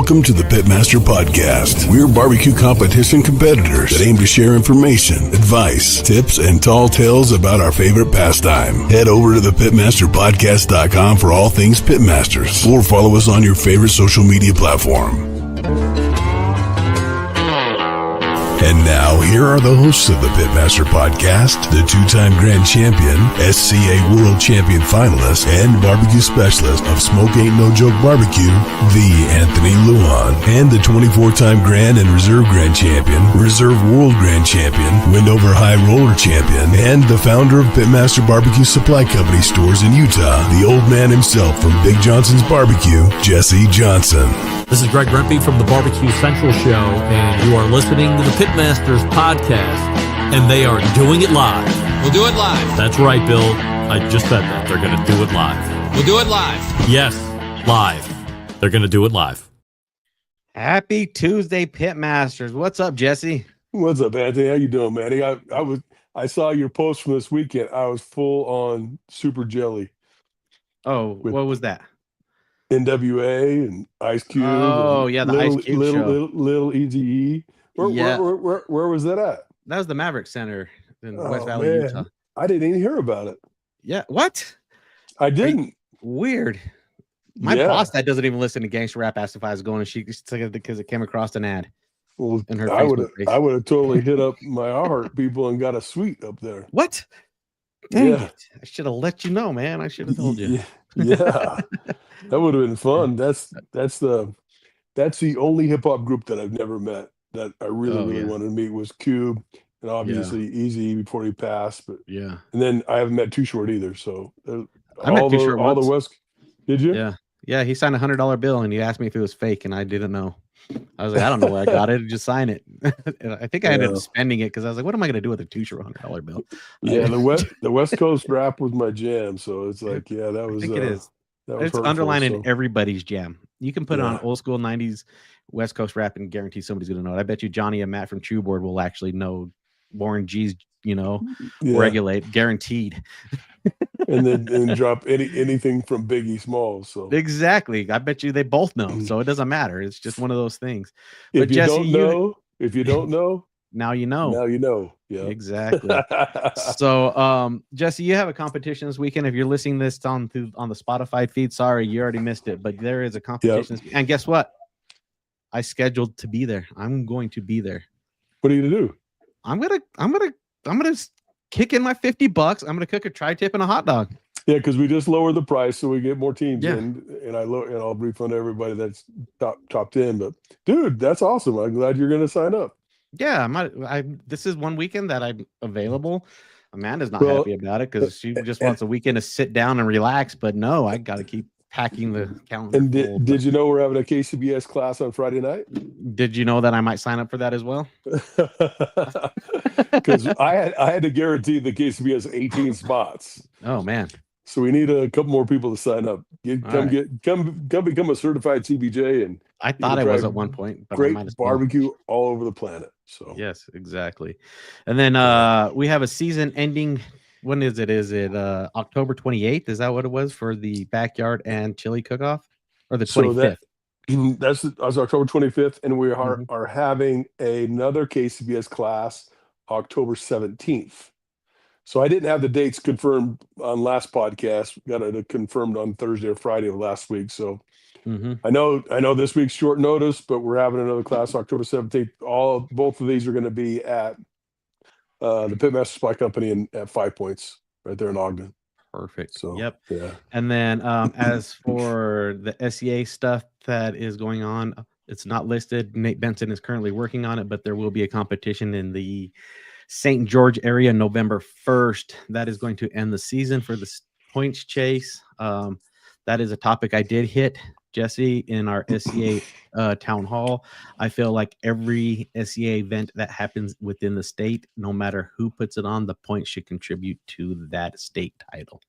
Welcome to the Pitmaster Podcast. We're barbecue competition competitors that aim to share information, advice, tips, and tall tales about our favorite pastime. Head over to thepitmasterpodcast.com for all things Pitmasters, or follow us on your favorite social media platform. And now, here are the hosts of the Pitmaster Podcast, the two-time grand champion, SCA World Champion finalist, and barbecue specialist of Smoke Ain't No Joke Barbecue, the Anthony Lujan, and the 24-time grand and reserve grand champion, reserve world grand champion, Windover High Roller champion, and the founder of Pitmaster Barbecue Supply Company stores in Utah, the old man himself from Big Johnson's Barbecue, Jesse Johnson. This is Greg Rempe from the Barbecue Central Show, and you are listening to the Pitmasters Podcast, and they are doing it live. We'll do it live. That's right, Bill. I just said that. They're going to do it live. We'll do it live. Yes, live. They're going to do it live. Happy Tuesday, Pitmasters. What's up, Jesse? What's up, Anthony? How you doing, man? I saw your post from this weekend. I was full on super jelly. Oh, what was that? NWA and Ice Cube. Oh, yeah, the Ice Cube show. Little Eazy-E. Where was that at? That was the Maverick Center in West Valley, Utah. I didn't even hear about it. Yeah, what? I didn't. Weird. My boss that doesn't even listen to gangster rap asked if I was going, and she said it because it came across an ad. Well, in her I would have totally hit up my Heart people and got a suite up there. What? Dang it. I should have let you know, man. I should have told you. Yeah. That would have been fun. That's the only hip hop group that I've never met that I really wanted to meet was Cube and obviously Eazy before he passed. But and then I haven't met Too Short either. So I met Too Short once. The West. Did you? Yeah. He signed $100 bill and he asked me if it was fake, and I didn't know. I was like, I don't know where I got it. Just sign it. And I think I ended up spending it because I was like, what am I going to do with a Too Short $100 bill? Yeah, the West Coast rap was my jam. So it's like, that was. I think it is. It's underlining everybody's jam. You can put on old school 90s West Coast rap and guarantee somebody's going to know it. I bet you Johnny and Matt from Trueboard will actually know Warren G's, Regulate, guaranteed. and then drop anything from Biggie Smalls. So exactly. I bet you they both know. So it doesn't matter. It's just one of those things. If you don't know, now you know. Now you know. Yeah, exactly. So, Jesse, you have a competition this weekend. If you're listening this on the Spotify feed, sorry, you already missed it. But there is a competition, and guess what? I scheduled to be there. I'm going to be there. What are you gonna do? I'm gonna kick in my $50. I'm gonna cook a tri-tip and a hot dog. Yeah, because we just lowered the price so we get more teams in, and I'll refund everybody that's top 10. But dude, that's awesome. I'm glad you're gonna sign up. Yeah, this is one weekend that I'm available. Amanda's not happy about it because she just wants a weekend to sit down and relax. But no, I got to keep packing the calendar. And did you know we're having a KCBS class on Friday night? Did you know that I might sign up for that as well? Because I had to guarantee the KCBS 18 spots. Oh man! So we need a couple more people to sign up. Come become a certified CBJ, and I thought I was at one point. But great barbecue all over the planet. So yes, exactly. And then we have a season ending. When is it? Is it October 28th? Is that what it was for the backyard and chili cook-off, or the 25th? That's October 25th, and we are having another KCBS class October 17th. So I didn't have the dates confirmed on last podcast. Got it confirmed on Thursday or Friday of last week. So I know this week's short notice, but we're having another class October 17th. Both of these are going to be at the Pitmaster Supply Company at 5 Points right there in Ogden. Perfect. So yeah. And then as for the SEA stuff that is going on, it's not listed. Nate Benson is currently working on it, but there will be a competition in the St. George area November 1st. That is going to end the season for the points chase. That is a topic I did hit, Jesse, in our SCA town hall. I feel like every SCA event that happens within the state, no matter who puts it on, the points should contribute to that state title.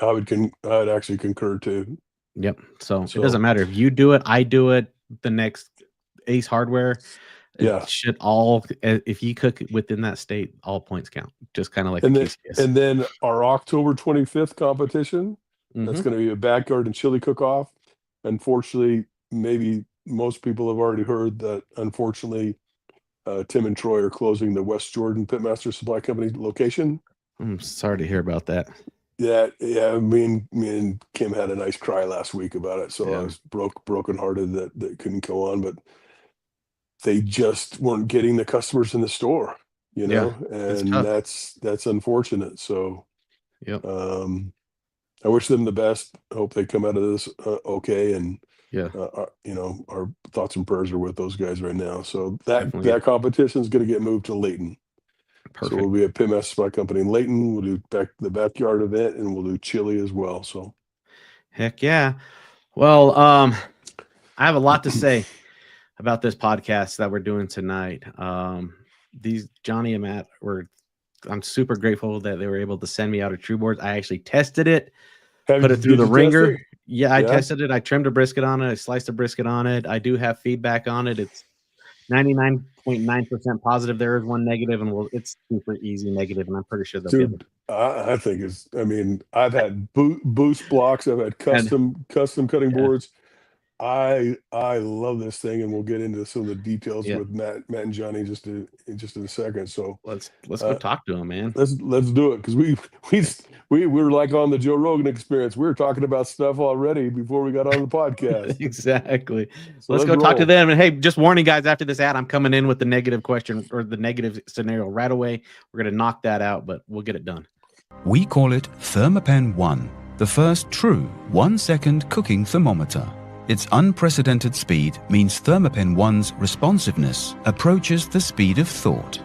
I'd actually concur too. Yep. So it doesn't matter if you do it, I do it, the next Ace Hardware. It should all, if you cook it within that state, all points count. Just kind of like and then our October 25th competition, that's going to be a backyard and chili cook-off. Unfortunately, maybe most people have already heard that, unfortunately, Tim and Troy are closing the West Jordan Pitmaster Supply Company location. I'm sorry to hear about that. Yeah. Me and Kim had a nice cry last week about it. So I was brokenhearted that couldn't go on, but they just weren't getting the customers in the store, and that's unfortunate. So, I wish them the best. Hope they come out of this okay. And our thoughts and prayers are with those guys right now. So that competition is going to get moved to Layton. Perfect. So we'll be a Pitmaster Supply Company in Layton. We'll do the backyard event, and we'll do chili as well. So, heck yeah. Well, I have a lot to say about this podcast that we're doing tonight. These Jonny and Matt I'm super grateful that they were able to send me out a True Boards. I actually tested it, put it through the ringer. Yeah, I tested it. I trimmed a brisket on it. I sliced a brisket on it. I do have feedback on it. It's 99.9% positive. There is one negative, and it's super easy negative, and I'm pretty sure they'll get it. I think I've had boost blocks. I've had custom cutting boards. I love this thing, and we'll get into some of the details with Matt and Jonny just in a second. So let's go talk to him, man. Let's do it, because we were like on the Joe Rogan Experience. We were talking about stuff already before we got on the podcast. Exactly. So let's go talk to them. And hey, just warning, guys, after this ad, I'm coming in with the negative question or the negative scenario right away. We're gonna knock that out, but we'll get it done. We call it Thermapen 1, the first true 1-second cooking thermometer. Its unprecedented speed means Thermapen 1's responsiveness approaches the speed of thought.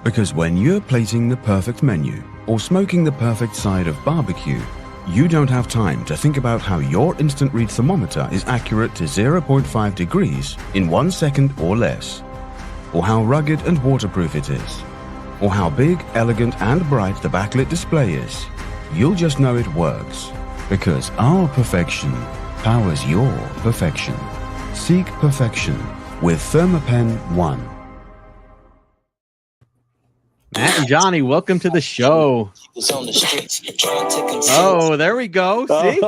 Because when you're plating the perfect menu or smoking the perfect side of barbecue, you don't have time to think about how your instant read thermometer is accurate to 0.5 degrees in 1 second or less, or how rugged and waterproof it is, or how big, elegant and bright the backlit display is. You'll just know it works, because our perfection powers your perfection. Seek perfection with Thermapen 1. Matt and Jonny, welcome to the show. Oh, there we go. See?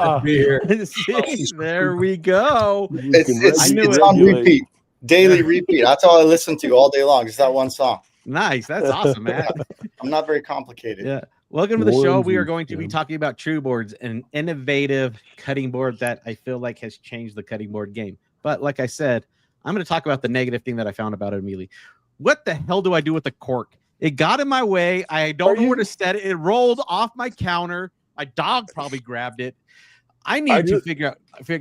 See? There we go. It's on repeat. Daily repeat. That's all I listen to all day long. It's that one song. Nice. That's awesome, Matt. I'm not very complicated. Yeah. Welcome to the show. We are going to be talking about True Boards, an innovative cutting board that I feel like has changed the cutting board game. But like I said, I'm going to talk about the negative thing that I found about it immediately. What the hell do I do with the cork? It got in my way. I don't know where to set it. It rolled off my counter. My dog probably grabbed it. I need to figure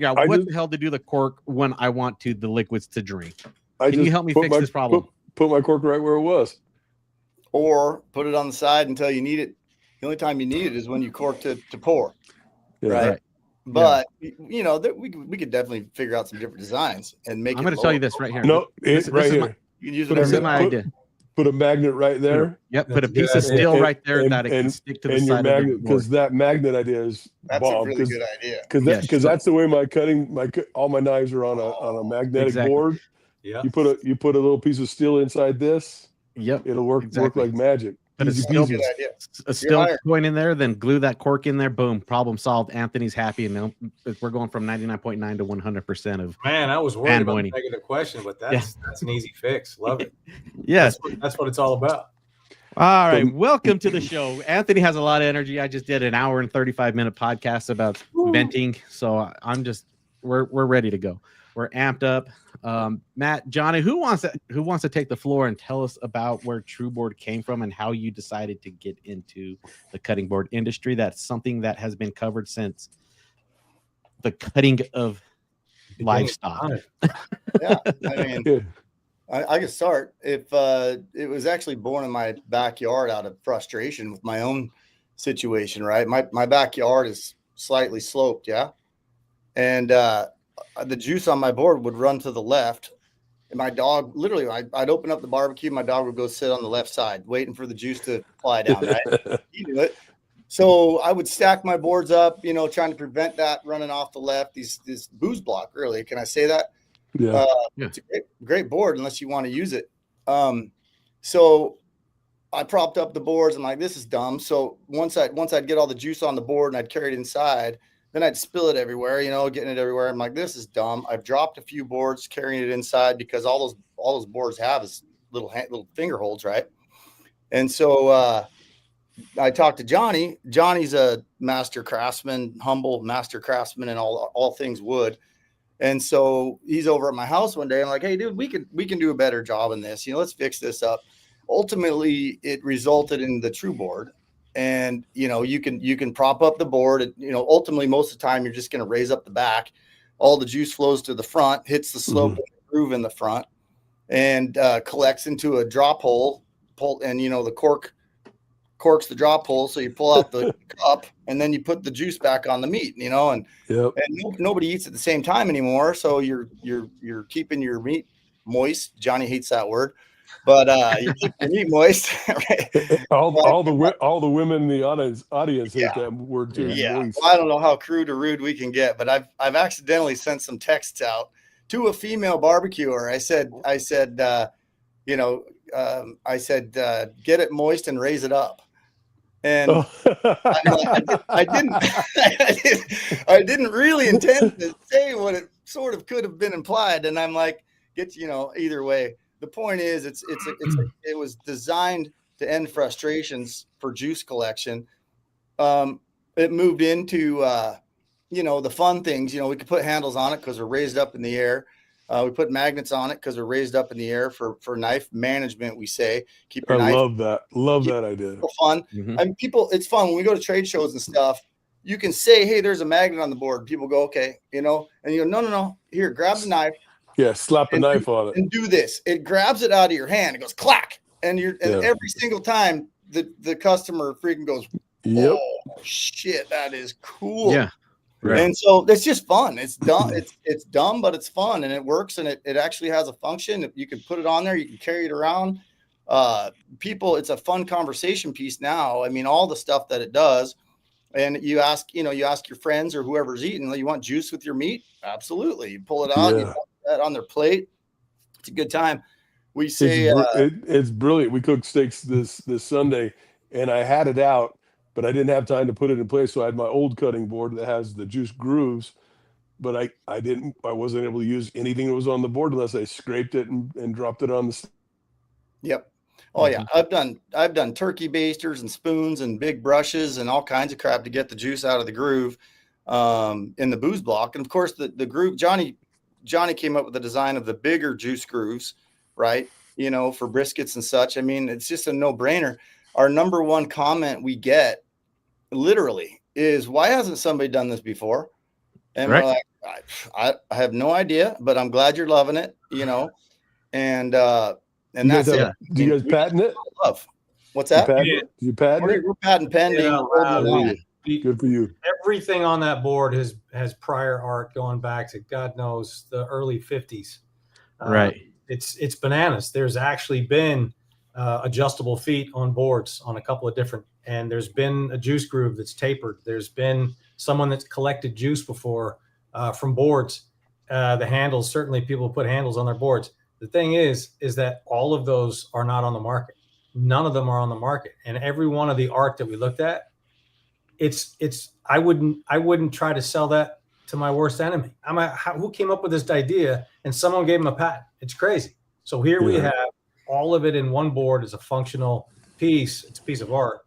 out what the hell to do the cork when I want the liquids to drink. Can you help me fix this problem? Put my cork right where it was. Or put it on the side until you need it. The only time you need it is when you cork to pour, right? But we could definitely figure out some different designs and make. I'm going to tell you this right here. No, it's right here. You can use this is my idea. Put a magnet right there. Yep, put a piece of steel right there that it can stick to the side of the board. Because that magnet idea is bomb. A really good idea. Because that's the way all my knives are on a magnetic board. Yeah. You put a little piece of steel inside this. Yep, it'll work like magic. Put a steel coin in there, then glue that cork in there. Boom, problem solved. Anthony's happy, and we're going from 99.9 to 100% of. Man, I was worried about the negative question, but that's an easy fix. Love it. Yes, that's what it's all about. All right, welcome to the show. Anthony has a lot of energy. I just did an hour and 35-minute podcast about venting, so we're ready to go. We're amped up. Matt, Jonny, who wants to take the floor and tell us about where True Board came from and how you decided to get into the cutting board industry? That's something that has been covered since the cutting of livestock. Yeah, I mean, I could start. If it was actually born in my backyard out of frustration with my own situation, right? My backyard is slightly sloped, yeah, and the juice on my board would run to the left, and my dog literally, I'd open up the barbecue, my dog would go sit on the left side, waiting for the juice to fly down. Right, he knew it. So I would stack my boards up, trying to prevent that running off the left. This booze block, really. Can I say that? Yeah. It's a great board unless you want to use it. So I propped up the boards. I'm like, this is dumb. So once I'd get all the juice on the board and I'd carry it inside, then I'd spill it everywhere, getting it everywhere. I'm like, this is dumb. I've dropped a few boards carrying it inside because all those boards have is little finger holds, right? And so I talked to Johnny. Johnny's a master craftsman, humble master craftsman, and all things wood. And so he's over at my house one day. I'm like, hey, dude, we can do a better job in this. Let's fix this up. Ultimately, it resulted in the true board. And, you can prop up the board. Ultimately, most of the time, you're just going to raise up the back. All the juice flows to the front, hits the slope of the groove in the front, and collects into a drop hole. And, the corks the drop hole, so you pull out the cup and then you put the juice back on the meat, and nobody eats at the same time anymore, so you're keeping your meat moist. Johnny hates that word, but you keep your meat moist. Right? all the women in the audience hate that word too. Yeah, well, I don't know how crude or rude we can get, but I've accidentally sent some texts out to a female barbecuer. I said get it moist and raise it up. And I didn't really intend to say what it sort of could have been implied. And I'm like, either way. The point is, it was designed to end frustrations for juice collection. It moved into the fun things. We could put handles on it because they're raised up in the air. We put magnets on it because they're raised up in the air for knife management. We say keep your knife. Love that idea. Fun. I mean, it's fun when we go to trade shows and stuff. You can say, "Hey, there's a magnet on the board." People go, "Okay," and you go, "No. Here, grab the knife." Yeah, slap a knife on it and do this. It grabs it out of your hand. It goes clack, and every single time the customer freaking goes, "Oh shit, that is cool." Yeah. Right. And so it's just fun. It's dumb. It's dumb, but it's fun, and it works, and it actually has a function. You can put it on there. You can carry it around. It's a fun conversation piece now. I mean, all the stuff that it does. And you ask your friends or whoever's eating, you want juice with your meat? Absolutely. You pull it out, you put that on their plate. It's a good time. We say it's brilliant. We cooked steaks this Sunday, and I had it out, but I didn't have time to put it in place. So I had my old cutting board that has the juice grooves, but I wasn't able to use anything that was on the board unless I scraped it and dropped it on the. Yep. Oh yeah. I've done turkey basters and spoons and big brushes and all kinds of crap to get the juice out of the groove in the booze block. And of course the groove, Johnny came up with the design of the bigger juice grooves, right? For briskets and such. I mean, it's just a no-brainer. Our number one comment we get literally is, why hasn't somebody done this before? And we're like, I have no idea, but I'm glad you're loving it, and that's it. Do you guys patent it? Love. What's that? Do you patent it? We're patent pending. Good for you. Everything on that board has prior art going back to God knows the early 50s. Right. It's bananas. There's actually been adjustable feet on boards on a couple of different, and there's been a juice groove that's tapered. There's been someone that's collected juice before from boards. The handles, certainly people put handles on their boards. The thing is that all of those are not on the market. None of them are on the market. And every one of the art that we looked at, I wouldn't try to sell that to my worst enemy. Who came up with this idea? And someone gave them a patent. It's crazy. So here we have all of it in one board as a functional piece. It's a piece of art.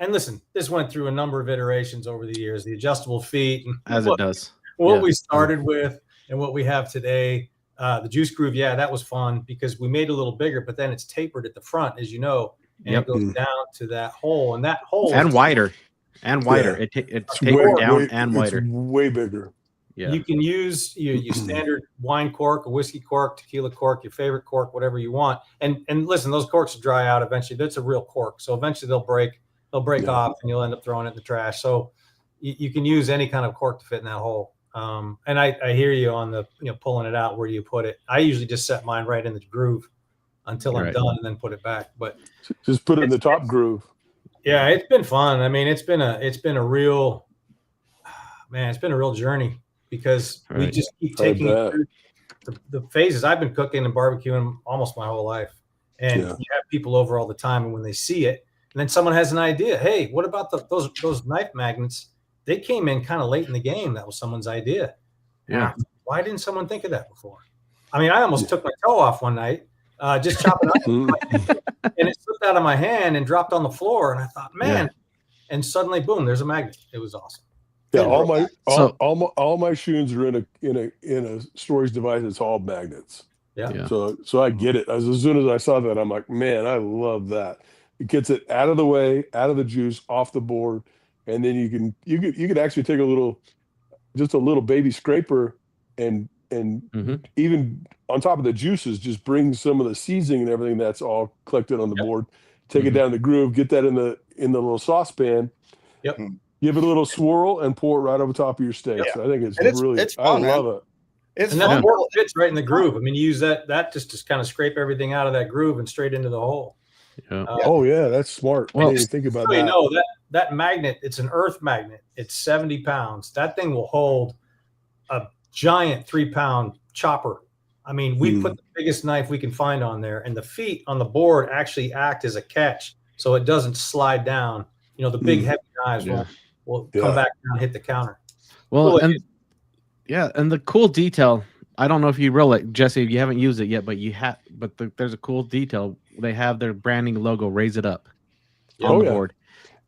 And listen, this went through a number of iterations over the years, the adjustable feet. As it does. What we started with and what we have today. The juice groove, that was fun because we made it a little bigger, but then it's tapered at the front, as you know, and it goes down to that hole, and that hole and wider. Yeah. It's tapered down and wider. It's way bigger. Yeah. You can use your standard wine cork, a whiskey cork, tequila cork, your favorite cork, whatever you want. And listen, those corks will dry out eventually. That's a real cork, so eventually they'll break off, and you'll end up throwing it in the trash. So you can use any kind of cork to fit in that hole. And I hear you on the, pulling it out. Where do you put it? I usually just set mine right in the groove until I'm done and then put it back. But just put it in the top groove. Yeah, it's been fun. I mean, it's been a real journey because we just keep taking it through the phases. I've been cooking and barbecuing almost my whole life. And you have people over all the time. And when they see it, and then someone has an idea, hey, what about those knife magnets? they came in kind of late in the game. That was someone's idea. Yeah. Why didn't someone think of that before? I mean, I almost took my toe off one night, just chopping up, and it slipped out of my hand and dropped on the floor. And I thought, man, and suddenly, boom, there's a magnet. It was awesome. Yeah, all my shoes are in a storage device. It's all magnets. Yeah. So I get it. As soon as I saw that, I'm like, man, I love that. It gets it out of the way, out of the juice, off the board, and then you can actually take a little baby scraper and even on top of the juices, just bring some of the seasoning and everything that's all collected on the board. Take it down the groove, get that in the little saucepan. Yep. Give it a little swirl and pour it right over top of your steak. Yeah. So I think it's fun, I love it. It's and fun. that fits right in the groove. I mean, you use that just to kind of scrape everything out of that groove and straight into the hole. Yeah. That's smart. Well, I didn't even think about that. You know, that magnet, it's an earth magnet. It's 70 pounds. That thing will hold a giant 3-pound chopper. I mean, we put the biggest knife we can find on there, and the feet on the board actually act as a catch, so it doesn't slide down. You know, the big heavy knives will come back down and hit the counter. Well, and the cool detail, I don't know if you realize, Jesse, you haven't used it yet, but there's a cool detail. They have their branding logo, raise it up on the board.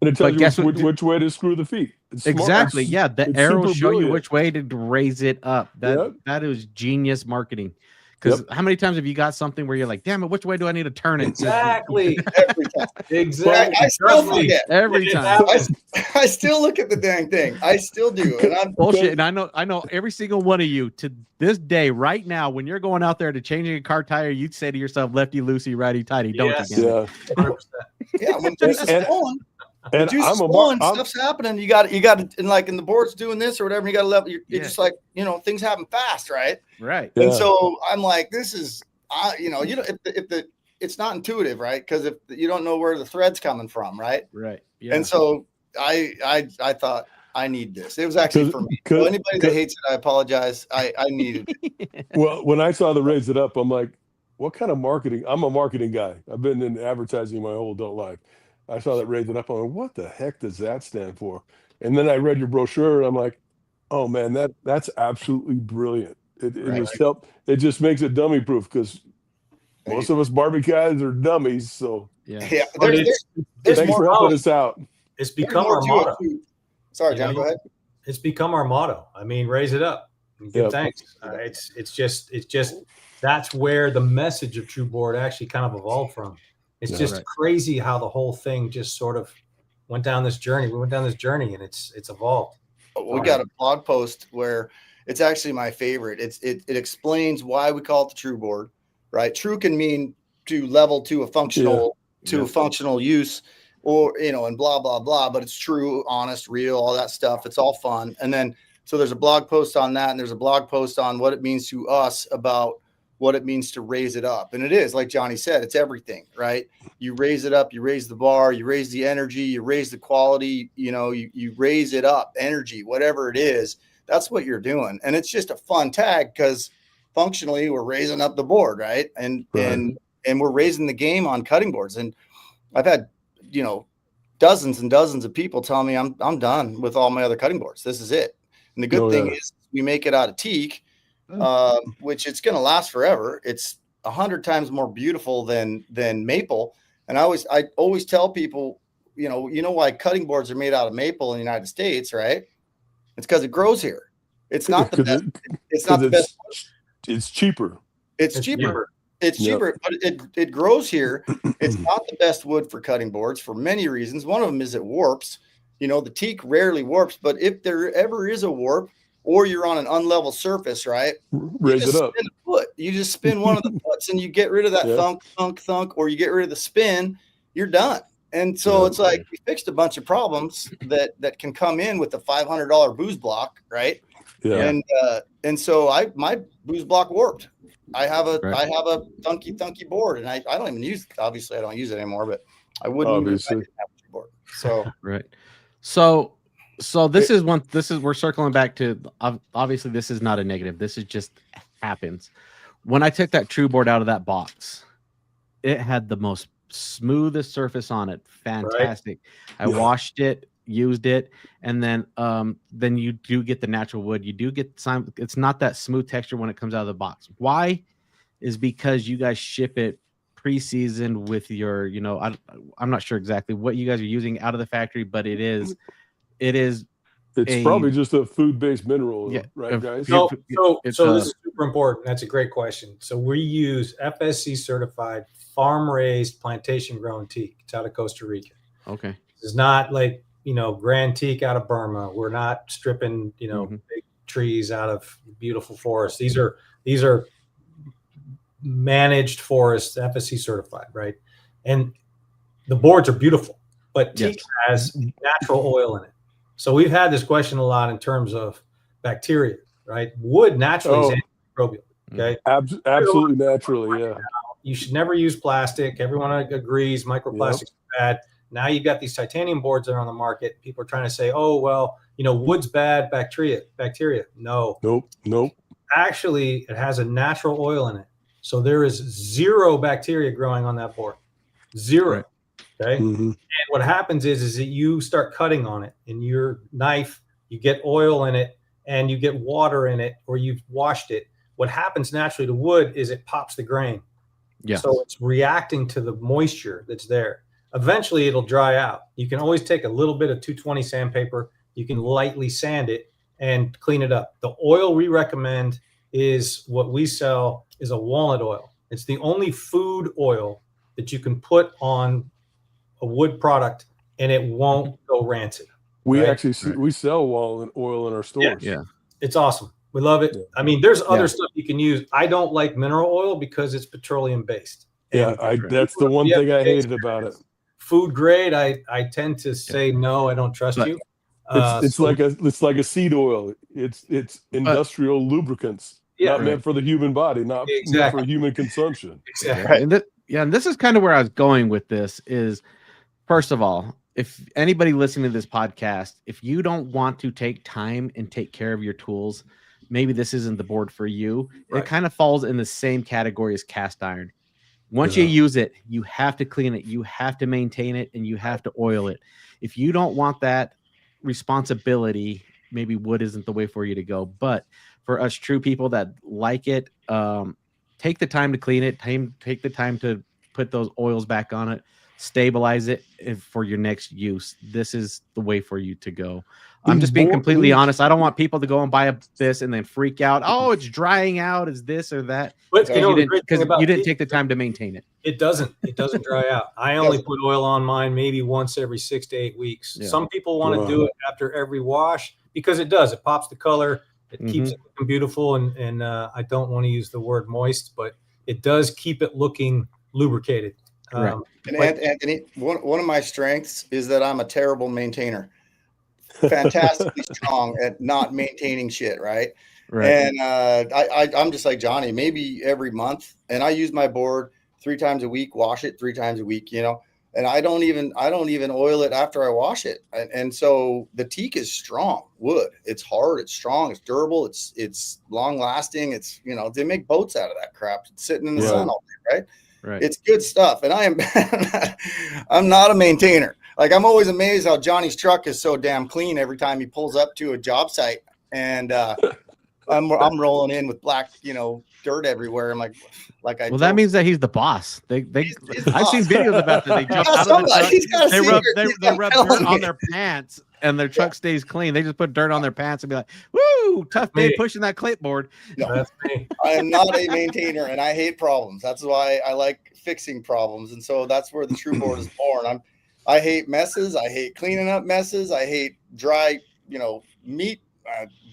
And it tells you which way to screw the feet. Exactly. Yeah. The arrows show you which way to raise it up. That is genius marketing. Because how many times have you got something where you're like, damn it, which way do I need to turn it? Exactly. Every time. Exactly. I still forget. Every time. I still look at the dang thing. I still do. And I'm bullshit. And I know every single one of you to this day, right now, when you're going out there to changing a car tire, you'd say to yourself, lefty loosey, righty tighty, don't you? Yeah. When juice is flowing. And stuff's happening. You got and like in the board's doing this or whatever. You got to level. You're just like, things happen fast, right? Right. And so I'm like, this is, if it's not intuitive, right? Because if you don't know where the thread's coming from, right? Right. Yeah. And so I thought I need this. It was actually for me. So anybody that hates it, I apologize. I needed it. Well, when I saw the raise it up, I'm like, what kind of marketing? I'm a marketing guy. I've been in advertising my whole adult life. I saw that raise it up. I'm like, what the heck does that stand for? And then I read your brochure and I'm like, oh man, that's absolutely brilliant. It just makes it dummy proof because most of us barbecue guys are dummies. So there's thanks for helping us out. It's become our motto. Sorry, John, go ahead. It's become our motto. I mean, raise it up and give thanks. It's just that's where the message of True Board actually kind of evolved from. It's just crazy how the whole thing just sort of went down this journey. We went down this journey and it's evolved. We got a blog post where it's actually my favorite. It explains why we call it the True Board, right? True can mean to level to a functional a functional use, or and blah blah blah. But it's true, honest, real, all that stuff. It's all fun. And then so there's a blog post on that, and there's a blog post on what it means to us about what it means to raise it up. And it is, like Johnny said, it's everything, right? You raise it up, you raise the bar, you raise the energy, you raise the quality, you raise it up, energy, whatever it is, that's what you're doing. And it's just a fun tag because functionally we're raising up the board, right? And we're raising the game on cutting boards. And I've had, dozens and dozens of people tell me I'm done with all my other cutting boards. This is it. And the good thing is we make it out of teak, which it's going to last forever. It's 100 times more beautiful than maple. And I always tell people, you know why cutting boards are made out of maple in the United States, right? It's because it grows here. It's not the best. It's not the best. It's cheaper. It's cheaper. It's cheaper, but it grows here. It's not the best wood for cutting boards for many reasons. One of them is it warps. The teak rarely warps, but if there ever is a warp, or you're on an unlevel surface, right? Raise it up. Spin a foot. You just spin one of the foots and you get rid of that thunk, or you get rid of the spin, you're done. And so it's like we fixed a bunch of problems that can come in with the $500 booze block, right? Yeah. And so my booze block warped. I have a thunky board, and I don't even use. Obviously, I don't use it anymore, but I wouldn't use it if I didn't have a board. So So we're circling back to, obviously this is not a negative. This is just happens. When I took that True Board out of that box, it had the most smoothest surface on it. Fantastic. Right. I washed it used it, and then you do get the natural wood. You do get some. It's not that smooth texture when it comes out of the box. Why? Is because you guys ship it pre-seasoned with your, I'm not sure exactly what you guys are using out of the factory, but it is. It's probably just a food-based mineral, right, guys? So this is super important. That's a great question. So we use FSC certified, farm-raised, plantation-grown teak. It's out of Costa Rica. Okay. It's not like, grand teak out of Burma. We're not stripping, big trees out of beautiful forests. These are managed forests, FSC certified, right? And the boards are beautiful, but teak has natural oil in it. So we've had this question a lot in terms of bacteria, right? Wood naturally is antimicrobial. Okay. Absolutely naturally. Yeah. You should never use plastic. Everyone agrees microplastics are bad. Now you've got these titanium boards that are on the market. People are trying to say, oh, well, wood's bad, bacteria. No. Nope. Actually, it has a natural oil in it. So there is zero bacteria growing on that board. Zero. Right. Okay. Mm-hmm. And what happens is that you start cutting on it, and your knife, you get oil in it and you get water in it, or you've washed it. What happens naturally to wood is it pops the grain. Yeah. So it's reacting to the moisture that's there. Eventually it'll dry out. You can always take a little bit of 220 sandpaper. You can lightly sand it and clean it up. The oil we recommend is what we sell is a walnut oil. It's the only food oil that you can put on a wood product and it won't go rancid. We actually we sell walnut oil in our stores. Yeah. It's awesome. We love it. I mean, there's other stuff you can use. I don't like mineral oil because it's petroleum based. That's the one thing I hated about it. Food grade, I tend to say no, I don't trust you. It's like a seed oil. It's industrial lubricants, not meant for the human body, not for human consumption. Exactly. And this is kind of where I was going with this is, first of all, if anybody listening to this podcast, if you don't want to take time and take care of your tools, maybe this isn't the board for you. Right. It kind of falls in the same category as cast iron. Once you use it, you have to clean it, you have to maintain it, and you have to oil it. If you don't want that responsibility, maybe wood isn't the way for you to go. But for us true people that like it, take the time to clean it, take the time to put those oils back on it, stabilize it for your next use. This is the way for you to go. I'm just being completely honest. I don't want people to go and buy this and then freak out. Oh, it's drying out. Is this or that? But you didn't take the time to maintain it. It doesn't dry out. I only put oil on mine maybe once every 6 to 8 weeks. Yeah. Some people want to do it after every wash because it does. It pops the color. It keeps it looking beautiful. And I don't want to use the word moist, but it does keep it looking lubricated. And Anthony, one of my strengths is that I'm a terrible maintainer. Fantastically strong at not maintaining shit, right? And I'm just like Johnny, maybe every month, and I use my board 3 times a week, wash it 3 times a week, and I don't even oil it after I wash it. And so the teak is strong wood. It's hard, it's strong, it's durable, it's long lasting. It's they make boats out of that crap. It's sitting in the sun all day, right? It's good stuff. And I'm not a maintainer. Like, I'm always amazed how Johnny's truck is so damn clean every time he pulls up to a job site, and I'm rolling in with black, dirt everywhere. I'm like that means that he's the boss. I've seen videos about that. They jump out of the truck, they rub dirt on their pants, and their truck stays clean. They just put dirt on their pants and be like, "Woo, tough day pushing that clipboard." No, that's me. I am not a maintainer, and I hate problems. That's why I like fixing problems, and so that's where the true board is born. I hate messes. I hate cleaning up messes. I hate dry, meat,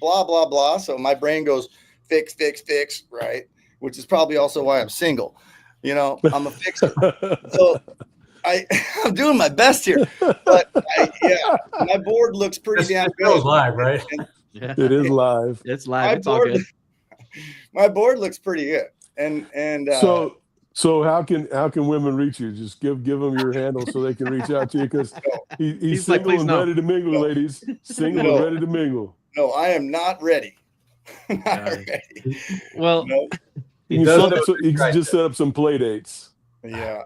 blah, blah, blah. So my brain goes fix, right? Which is probably also why I'm single. I'm a fixer. So I'm doing my best here. But my board looks pretty damn good. It's live, right? It is live. It's live. It's all good. My board looks pretty good. And So how can women reach you? Just give them your handle so they can reach out to you, because he's single and ready to mingle, ladies. Single and ready to mingle. No, I am not ready. Not ready. Well, he just set up some play dates. Yeah.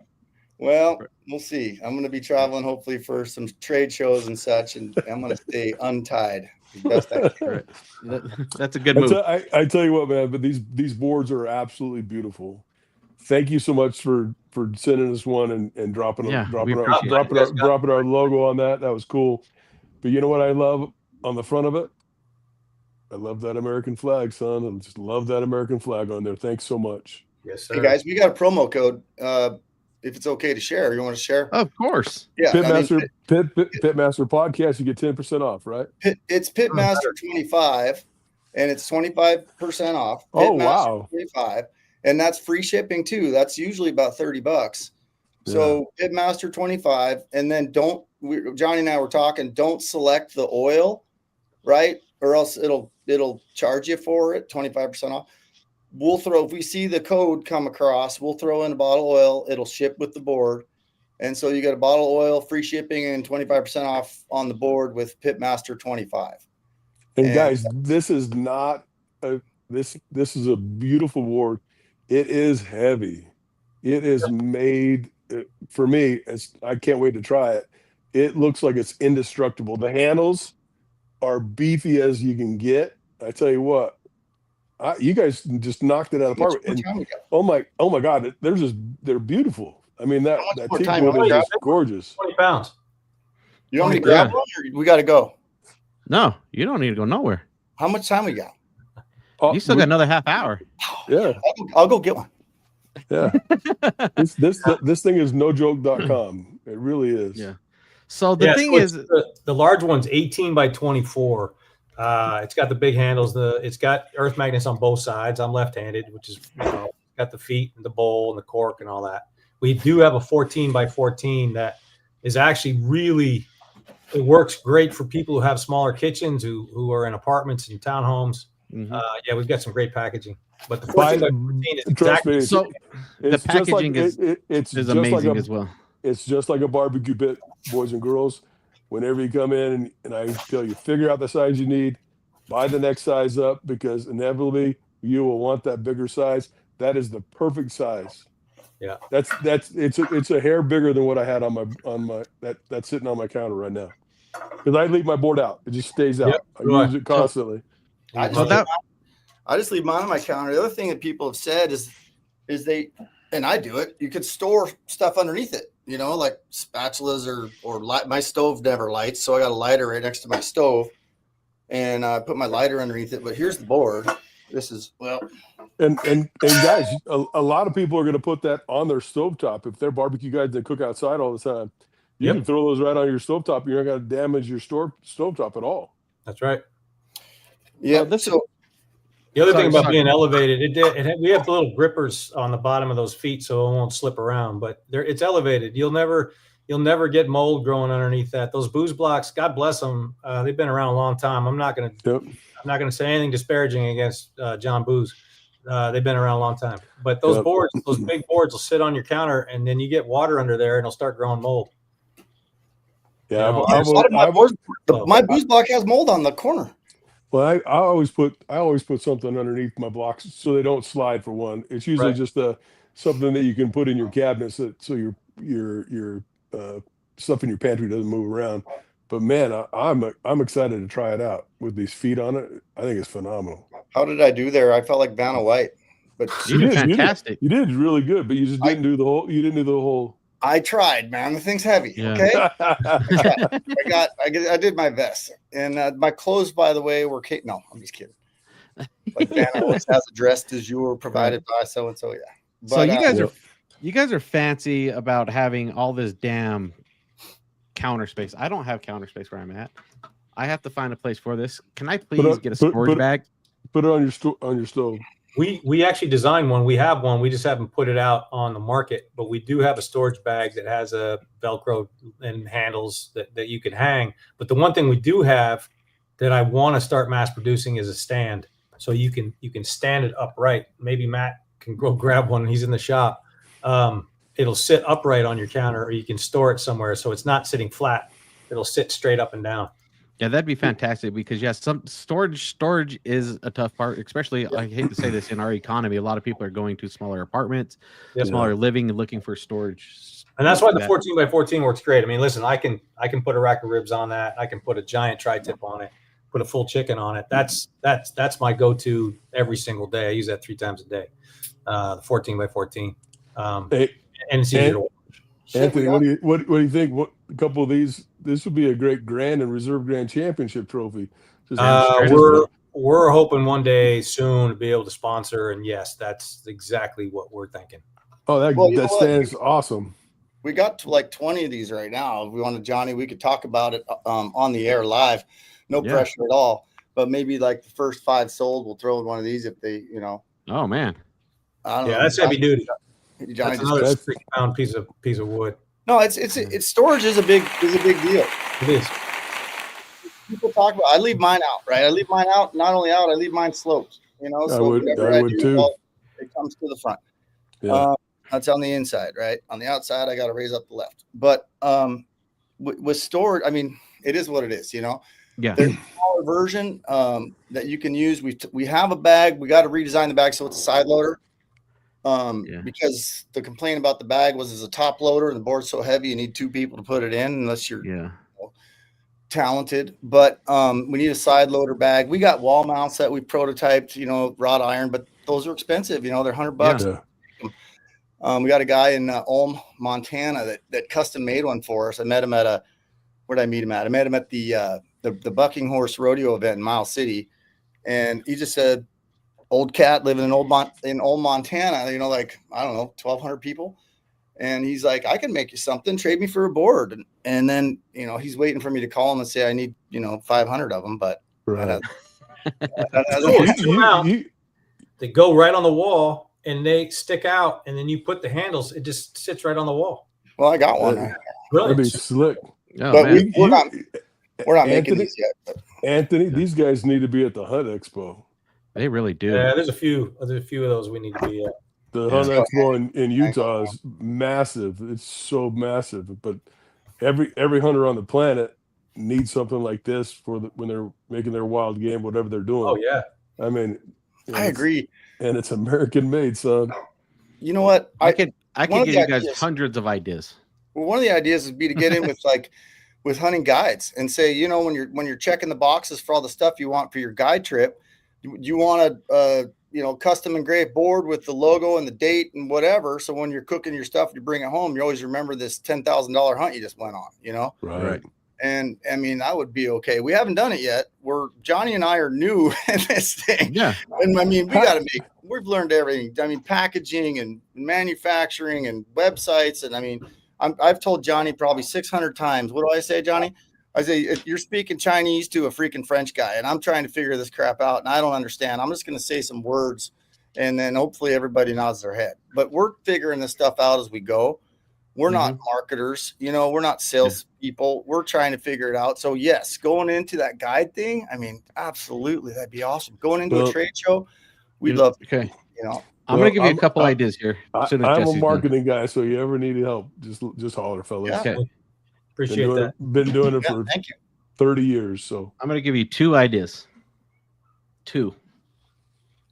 Well, we'll see. I'm going to be traveling hopefully for some trade shows and such, and I'm going to stay untied as best I can. That's a good move. I tell you what, man, but these boards are absolutely beautiful. Thank you so much for sending us one and dropping our logo on that. That was cool. But you know what I love on the front of it? I love that American flag, son. I just love that American flag on there. Thanks so much. Yes, sir. Hey guys, we got a promo code. If it's okay to share, you want to share? Of course. Yeah. Pitmaster podcast, you get 10% off, right? It's Pitmaster 25, and it's 25% off. Oh, Pitmaster wow. 25, and that's free shipping too. That's usually about $30. So Pitmaster 25, and then Johnny and I were talking, don't select the oil, right? Or else it'll charge you for it, 25% off. If we see the code come across, we'll throw in a bottle of oil. It'll ship with the board. And so you get a bottle of oil, free shipping, and 25% off on the board with Pitmaster 25. And guys, this is not this is a beautiful board. It is heavy. It is made for me. I can't wait to try it. It looks like it's indestructible. The handles are beefy as you can get. I tell you what, you guys just knocked it out of the park. And oh my God, they're beautiful. I mean, that teakwood is gorgeous. 20 pounds. You want me to grab one, or we got to go? No, you don't need to go nowhere. How much time we got? You still got another half hour. Yeah, I'll go get one. Yeah, this thing is nojoke.com. It really is. Yeah. So the thing is, the large one's 18 by 24. It's got the big handles. It's got earth magnets on both sides. I'm left-handed, which is got the feet and the bowl and the cork and all that. We do have a 14 by 14 that is actually it works great for people who have smaller kitchens, who are in apartments and townhomes. Mm-hmm. We've got some great packaging. But the 14 by 14 is exactly so. The packaging is amazing as well. It's just like a barbecue pit, boys and girls. Whenever you come in and I tell you, figure out the size you need, buy the next size up, because inevitably you will want that bigger size. That is the perfect size. Yeah, it's a hair bigger than what I had on that's sitting on my counter right now. Because I leave my board out, it just stays out. I use it constantly. I just leave mine on my counter. The other thing that people have said is they, and I do it, you could store stuff underneath it, like spatulas or light. My stove never lights, so I got a lighter right next to my stove, and I put my lighter underneath it. But here's the board. This is and guys, a lot of people are going to put that on their stovetop. If they're barbecue guys that cook outside all the time, you can throw those right on your stovetop. You're not going to damage your stovetop at all. That's right. Yeah. The other thing about being elevated, we have little grippers on the bottom of those feet so it won't slip around. But it's elevated. You'll never get mold growing underneath that. Those booze blocks, God bless them, they've been around a long time. I'm not going to say anything disparaging against John Booze. They've been around a long time. But those boards, those big boards, will sit on your counter, and then you get water under there, and it'll start growing mold. Yeah, my booze block has mold on the corner. Well, I always put something underneath my blocks so they don't slide. For one, it's usually just something that you can put in your cabinet so your stuff in your pantry doesn't move around. But man, I'm excited to try it out with these feet on it. I think it's phenomenal. How did I do there? I felt like Vanna White, but you did fantastic. You did really good, but you just didn't do the whole. You didn't do the whole. I tried, man. The thing's heavy. Yeah. Okay. I did my best, and my clothes, by the way, were no. I'm just kidding. Like Vanna always has a dress as you were provided by so and so. Yeah. But, so you guys are fancy about having all this damn counter space. I don't have counter space where I'm at. I have to find a place for this. Can I please get a storage bag? Put it on your stove. We actually designed one. We have one. We just haven't put it out on the market, but we do have a storage bag that has a Velcro and handles that you can hang. But the one thing we do have that I want to start mass producing is a stand. So you can stand it upright. Maybe Matt can go grab one. He's in the shop. It'll sit upright on your counter, or you can store it somewhere so it's not sitting flat. It'll sit straight up and down. Yeah, that'd be fantastic because some storage is a tough part, especially I hate to say this in our economy. A lot of people are going to smaller apartments, smaller living, and looking for storage. And that's why the 14 by 14 works great. I mean, listen, I can put a rack of ribs on that. I can put a giant tri-tip on it, put a full chicken on it. That's my go-to every single day. I use that 3 times a day. The 14 by 14. And it's easier to watch. Anthony, what do you think? What a couple of these? This would be a great grand and reserve grand championship trophy. We're hoping one day soon to be able to sponsor, and yes, that's exactly what we're thinking. Oh, that stands awesome. We got to like 20 of these right now. If we wanted, Johnny, we could talk about it on the air live. No pressure at all. But maybe like the first 5 sold, we'll throw in one of these if they, Oh man. I don't know. That's heavy duty. Johnny, that's another 60-pound piece of wood. No, it's storage is a big deal. It is. People talk about. I leave mine out, right? I leave mine out. Not only out, I leave mine sloped. So I would too. It comes to the front. Yeah. That's on the inside, right? On the outside, I got to raise up the left. But with storage, I mean, it is what it is. Yeah. There's a smaller version that you can use. We have a bag. We got to redesign the bag so it's a side loader. Because the complaint about the bag was as a top loader and the board's so heavy you need 2 people to put it in unless you're talented. But we need a side loader bag. We got wall mounts that we prototyped, wrought iron, but those are expensive. They're $100. Yeah. We got a guy in Ulm, Montana that custom made one for us. I met him at where'd I meet him at? I met him at the Bucking Horse Rodeo event in Miles City, and he just said, old cat living in old Montana, like, I don't know, 1,200 people. And he's like, I can make you something, trade me for a board. And then, he's waiting for me to call him and say, I need, 500 of them. But right. They go right on the wall and they stick out. And then you put the handles, it just sits right on the wall. Well, I got one. That'd be slick. Oh, but we're not making these yet. But. Anthony, these guys need to be at the Hunt Expo. They really do. Yeah, there's a few of those we need to be at. The Hunt Expo in Utah is massive. It's so massive. But every hunter on the planet needs something like this when they're making their wild game, whatever they're doing. Oh yeah. I mean, I agree. And it's American made, son. You know what? I could give you guys hundreds of ideas. Well, one of the ideas would be to get in with hunting guides and say, when you're checking the boxes for all the stuff you want for your guide trip. You want a custom engraved board with the logo and the date and whatever. So when you're cooking your stuff, you bring it home, you always remember this $10,000 hunt you just went on, Right. And I mean, that would be okay. We haven't done it yet. Johnny and I are new in this thing. Yeah. And I mean, we've learned everything. I mean, packaging and manufacturing and websites. And I mean, I've told Johnny probably 600 times. What do I say, Johnny? I say, if you're speaking Chinese to a freaking French guy, and I'm trying to figure this crap out, and I don't understand, I'm just going to say some words, and then hopefully everybody nods their head. But we're figuring this stuff out as we go. We're not marketers, we're not sales people. We're trying to figure it out. So yes, going into that guide thing, I mean, absolutely, that'd be awesome. Going into a trade show, we'd love to. Okay. I'm going to give you a couple ideas here. I'm a marketing guy, so you ever need help, just holler, fellas. Yeah. Okay. Appreciate that. Been doing it for 30 years. So I'm going to give you 2 ideas. 2.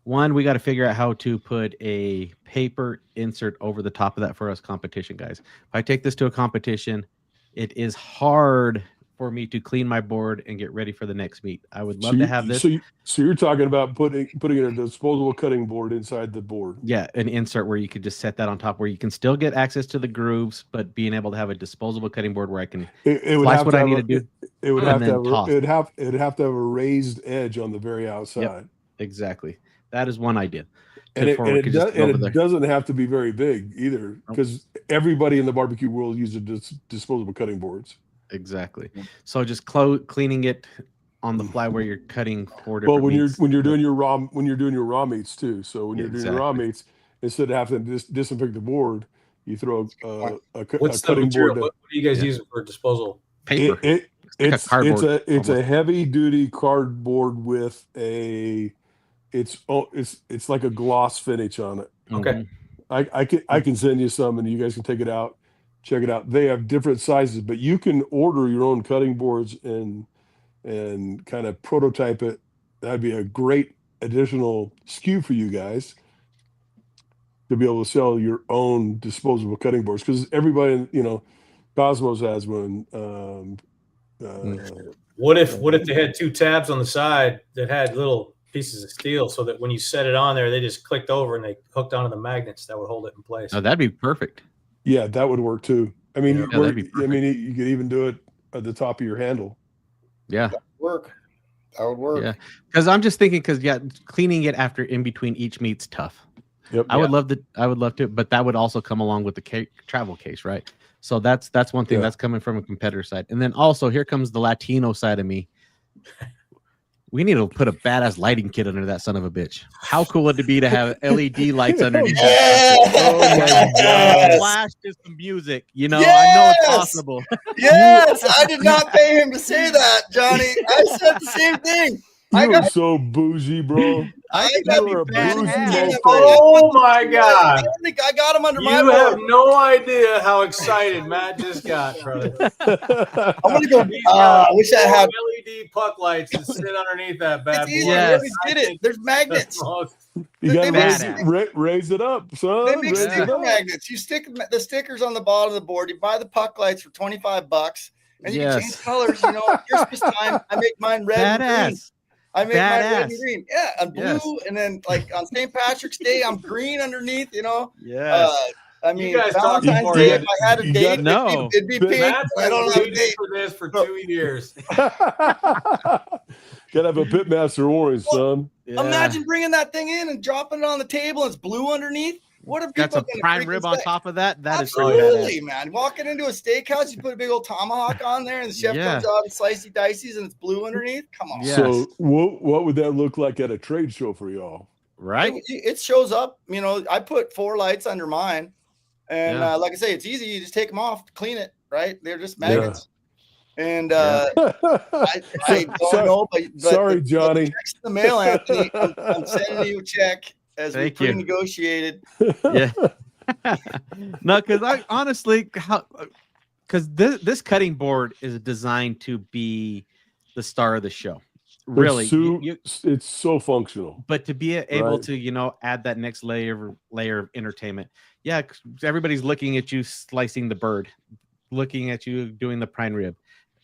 One, we got to figure out how to put a paper insert over the top of that for us competition guys. If I take this to a competition, it is hard for me to clean my board and get ready for the next meet. I would love to have this. So you're talking about putting a disposable cutting board inside the board. Yeah, an insert where you could just set that on top, where you can still get access to the grooves, but being able to have a disposable cutting board where I can slice what I need to do. It would have to have a raised edge on the very outside. Yep, exactly. That is one idea. And it doesn't have to be very big either, because everybody in the barbecue world uses disposable cutting boards. Exactly. So just cleaning it on the fly where you're cutting 4 different meats. when you're doing your raw meats too. So when you're doing your raw meats, instead of having to disinfect the board, you throw a cutting board. What do you guys use for disposal? Paper. It's a heavy duty cardboard with it's like a gloss finish on it. Okay. I can send you some and you guys can take it out. Check it out. They have different sizes, but you can order your own cutting boards and and kind of prototype it. That'd be a great additional SKU for you guys to be able to sell your own disposable cutting boards, because everybody, Cosmos has one. What if they had 2 tabs on the side that had little pieces of steel, so that when you set it on there, they just clicked over and they hooked onto the magnets that would hold it in place? Oh, that'd be perfect. Yeah, that would work too. I mean, Yeah, that'd be perfect. you could even do it at the top of your handle. Yeah. That would work. Yeah. Because I'm just thinking, cleaning it after in between each meat's tough. Yep. I would love to, but that would also come along with the travel case, right? So that's one thing that's coming from a competitor side. And then also here comes the Latino side of me. We need to put a badass lighting kit under that son of a bitch. How cool would it be to have LED lights underneath? Oh my God! Flash to some music. I know it's possible. Yes, I did not pay him to say that, Johnny. I said the same thing. You are so bougie, bro. You're a bougie mofo. Oh my God! I got him under my You have board. no idea how excited Matt just got, brother. I'm gonna go. I wish I had LED puck lights that sit underneath that bad It's easy. boy. Yes. We did it. There's magnets. You gotta Badass. raise it up, son. They make Raise it sticker up. magnets. You stick the stickers on the bottom of the board. You buy the puck lights for $25, and you can change colors. Christmas time, I make mine red and green. Badass. I make mine red and Badass. green. Yeah, and blue, Yes. and then like on St. Patrick's Day, I'm green underneath. Yes. I mean, You guys talk Valentine's before Day, you- if I had a you date, got- No. it'd be pink. Matt's I don't been have a waiting date. for this for 2 years. Gotta have a Pitmaster orange, son. Yeah. Imagine bringing that thing in and dropping it on the table. And it's blue underneath. What if Got people some gonna prime freaking rib on say? top of that. That is so Absolutely, badass. man. Walking into a steakhouse, you put a big old tomahawk on there, and the chef Yeah. comes out and slicey dices, and it's blue underneath. Come on, Yes. So what would that look like at a trade show for y'all? Right? It shows up. I put 4 lights under mine, and Yeah. like I say, it's easy. You just take them off, clean it. Right? They're just magnets. And Yeah. I don't know, but Sorry, the Johnny. check's in the mail, Anthony. I'm sending you a check as we Thank you. pre-negotiated. Yeah. No, because I honestly, because this cutting board is designed to be the star of the show. Really, It's so functional. but to be able Right. to add that next layer of entertainment. Yeah, 'cause everybody's looking at you slicing the bird, looking at you doing the prime rib.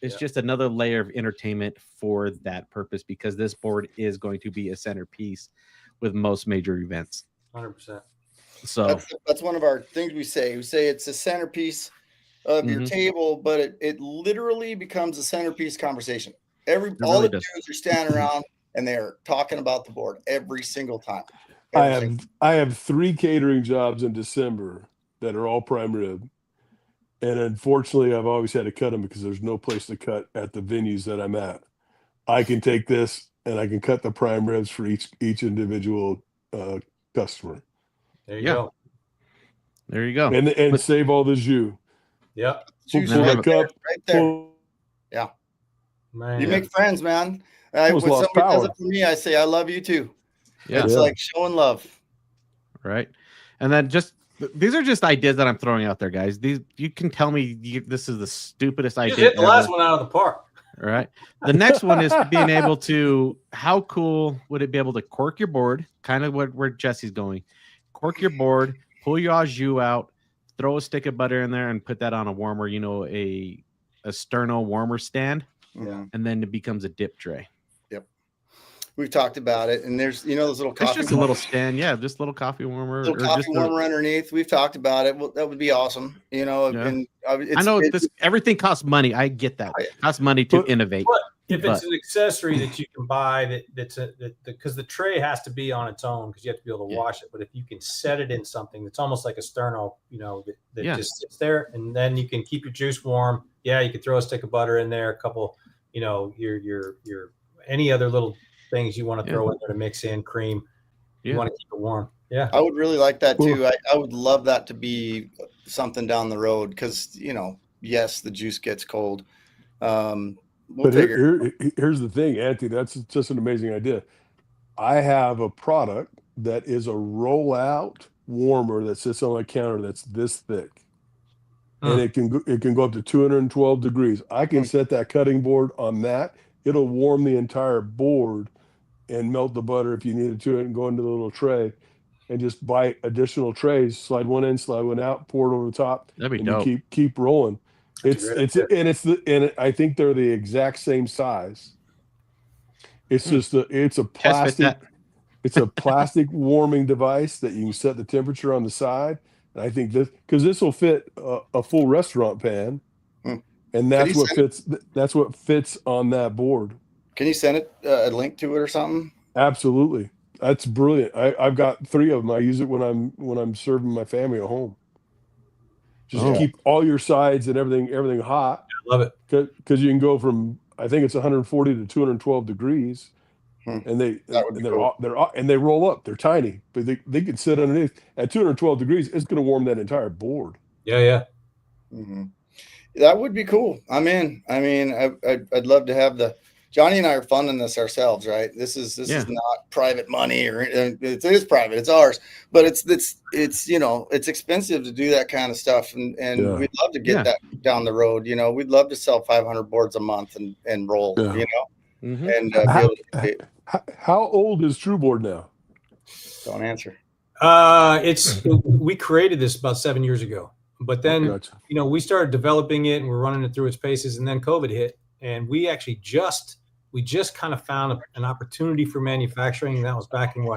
It's just another layer of entertainment for that purpose, because this board is going to be a centerpiece with most major events. 100%. So That's one of our things we say. We say it's a centerpiece of your table, but it literally becomes a centerpiece conversation. All the dudes are standing around and they're talking about the board every single time. I have 3 catering jobs in December that are all prime rib. And unfortunately, I've always had to cut them because there's no place to cut at the venues that I'm at. I can take this and I can cut the prime ribs for each individual customer. There you go. there you go. And save all the jus. Yep. Juice Then we right have there, right there. Man. You make friends, man. When Almost lost somebody does power. it for me, I say, I love you too. Yeah. It's like showing love. Right. And then these are just ideas that I'm throwing out there, guys. You can tell me this is the stupidest You idea. just hit the last ever. one out of the park. All right. The next one is being able to, how cool would it be able to cork your board? Kind of where Jesse's going. Cork your board, pull your au jus out, throw a stick of butter in there, and put that on a warmer, a sterno warmer stand, Yeah. and then it becomes a dip tray. We've talked about it, and there's those little It's coffee. just a little stand, yeah, just a little coffee warmer. little or coffee just warmer underneath. We've talked about it. Well, that would be awesome. And I know everything costs money. I get that. It costs money to innovate. But if it's an accessory that you can buy because the tray has to be on its own because you have to be able to wash it. But if you can set it in something that's almost like a sterno, that just sits there, and then you can keep your juice warm. Yeah, you could throw a stick of butter in there, a couple, your any other little things you want to throw in there to mix in cream. You want to keep it warm. Yeah. I would really like that too. I would love that to be something down the road because, yes, the juice gets cold. But here's the thing, Anthony, that's just an amazing idea. I have a product that is a rollout warmer that sits on a counter that's this thick. And it can go up to 212 degrees. I can set that cutting board on that it'll warm the entire board and melt the butter if you needed to, and go into the little tray, and just buy additional trays, slide one in, slide one out, pour it over the top, That'd be and dope. you keep rolling. I think they're the exact same size. It's just it's a Test fit plastic. that. It's a plastic warming device that you can set the temperature on the side. And I think this will fit a full restaurant pan, and that's what fits. That's what fits on that board. Can you send it a link to it or something? Absolutely, that's brilliant. I've got 3 of them. I use it when I'm serving my family at home. Just keep all your sides and everything hot. I love it, because you can go from, I think it's 140 to 212 degrees. And they roll up. They're tiny, but they can sit underneath at 212 degrees. It's going to warm that entire board. Yeah. Mm-hmm. That would be cool. I'm in. I mean, I'd love to have Jonny and I are funding this ourselves, right? This is not private money, or it is private. It's ours, but it's it's expensive to do that kind of stuff, and we'd love to get that down the road. We'd love to sell 500 boards a month and roll. Mm-hmm. And be able to how old is TrueBoard now? Don't answer. We created this about 7 years ago, but then we started developing it and we're running it through its paces, and then COVID hit, and we actually just kind of found an opportunity for manufacturing. That was back in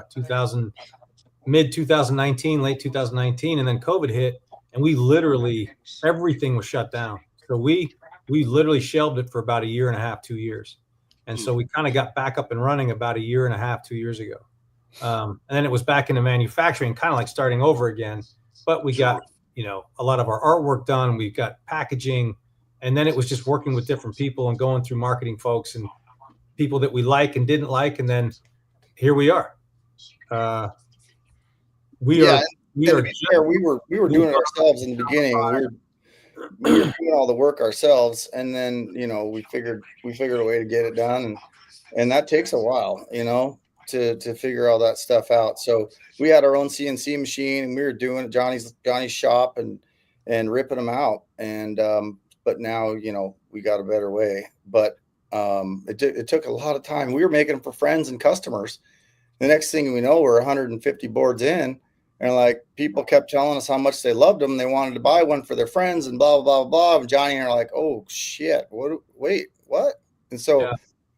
mid 2019, late 2019, and then COVID hit, and we literally everything was shut down. So we literally shelved it for about a year and a half, 2 years. And so we kind of got back up and running about a year and a half, 2 years ago. And then it was back into manufacturing, kind of like starting over again. But we got, a lot of our artwork done. We've got packaging. And then it was just working with different people and going through marketing folks and people that we like and didn't like. And then here we are. We were doing it ourselves in the beginning. We were doing all the work ourselves, and then we figured a way to get it done, and that takes a while, to figure all that stuff out. So we had our own CNC machine, and we were doing Johnny's shop and ripping them out, and but now we got a better way. But it took a lot of time. We were making them for friends and customers. The next thing we know, we're 150 boards in. And like people kept telling us how much they loved them. They wanted to buy one for their friends and blah, blah, blah. And Jonny and I are like, oh shit, wait, what? And so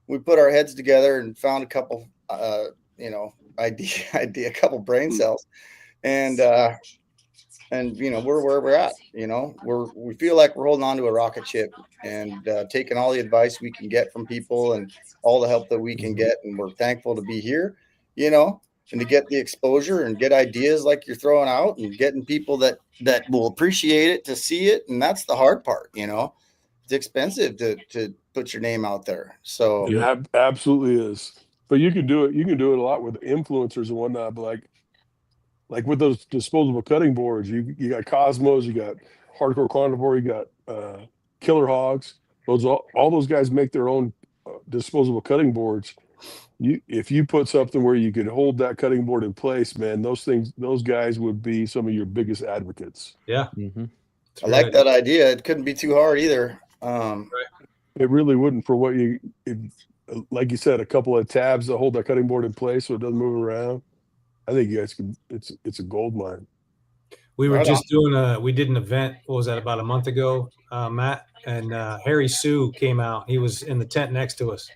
we put our heads together and found a couple, idea, a couple brain cells, and we're where we're at. We feel like we're holding on to a rocket ship and taking all the advice we can get from people and all the help that we can get. And we're thankful to be here, and to get the exposure and get ideas like you're throwing out and getting people that will appreciate it, to see it. And that's the hard part. It's expensive to put your name out there. So yeah, absolutely is. But you can do it. You can do it a lot with influencers and whatnot. But like with those disposable cutting boards, you got Cosmos, you got Hardcore Carnivore, you got Killer Hogs. All those guys make their own disposable cutting boards. If you put something where you could hold that cutting board in place, man, those guys would be some of your biggest advocates. Yeah. Mm-hmm. I like that idea. It couldn't be too hard either. It really wouldn't, for what like you said, a couple of tabs that hold that cutting board in place so it doesn't move around. I think you guys can, it's a gold mine. We were just we did an event, what was that, about a month ago, Matt, and Harry Sue came out. He was in the tent next to us.